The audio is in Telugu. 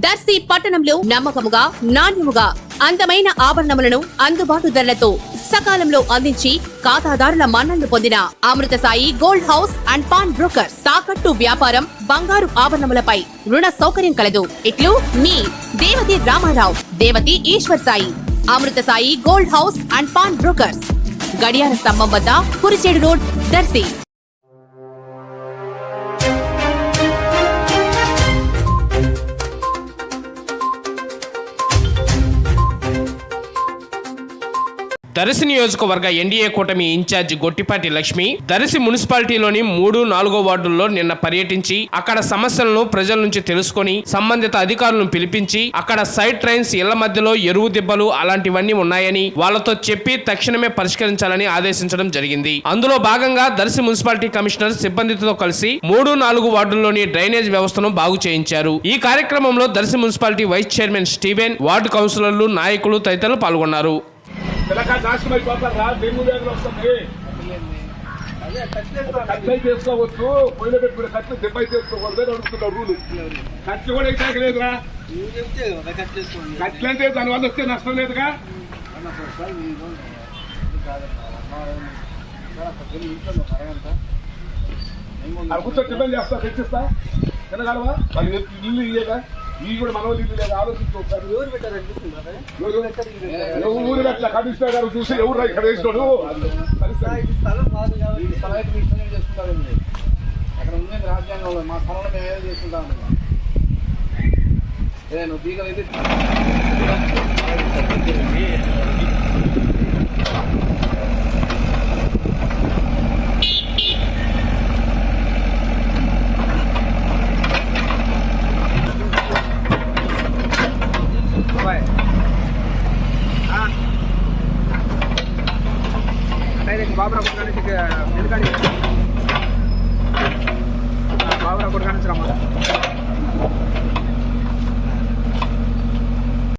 దర్శి పట్టణంలో నమ్మకముగా నాణ్యముగా అందమైన ఆభరణములను అందుబాటు ధరలతో సకాలంలో అందించి ఖాతాదారుల మన్ననలు పొందిన Amrutha Sai Gold House and Pawn Broker. తాకట్టు వ్యాపారం, బంగారు ఆభరణములపై రుణ సౌకర్యం కలదు. ఇట్లు మీ Devathi Rama Rao, Devathi Eswar Sai. Amrutha Sai Gold House and Pawn Brokers, గడియార స్తంభం వద్ద, కురిచేడు రోడ్, దర్శి. దర్శి నియోజకవర్గ ఎన్డీఏ కూటమి ఇన్ఛార్జి గొట్టిపాటి లక్ష్మి దర్శి మున్సిపాలిటీలోని 3, 4 వార్డుల్లో నిన్న పర్యటించి అక్కడ సమస్యలను ప్రజల నుంచి తెలుసుకొని సంబంధిత అధికారులను పిలిపించి అక్కడ సైడ్ ట్రైన్స్, ఇళ్ల మధ్యలో ఎరువు దిబ్బలు అలాంటివన్నీ ఉన్నాయని వాళ్లతో చెప్పి తక్షణమే పరిష్కరించాలని ఆదేశించడం జరిగింది. అందులో భాగంగా దర్శి మున్సిపాలిటీ కమిషనర్ సిబ్బందితో కలిసి 3, 4 వార్డుల్లోని డ్రైనేజ్ వ్యవస్థను బాగు చేయించారు. ఈ కార్యక్రమంలో Darsi municipality vice chairman Steven, ward కౌన్సిలర్లు, నాయకులు తదితరులు పాల్గొన్నారు. చేసుకోవచ్చు, పొయ్యిలో పెట్టుకునే ఖర్చు 70 చేసుకోకూడదు అని అడుగుతున్నారు రూలు. ఖర్చు కూడా అయితే లేదురా, ఖర్చు అంటే దానివల్ల వస్తే నష్టం లేదుగా. కూర్చొని టిఫిన్ చేస్తా, తెచ్చిస్తా, తినగలవా? ఇల్లు ఇయ్యేగా, ఇవి కూడా మన వాళ్ళు ఇల్లు లేదు. ఆలోచించుకోవాలి. ఊరు అట్లా కమిషనర్ గారు చూసి ఎవరు ఇక్కడ వేసినాడు అక్కడ ఉంది రాజ్యాంగంలో. మా స్థలంలో మేము ఏదో చేసుకుంటాము. నువ్వు బీగలైతే బాబురా కొట్టుకాని బాబురా కొట్టుకాని రమ్మా.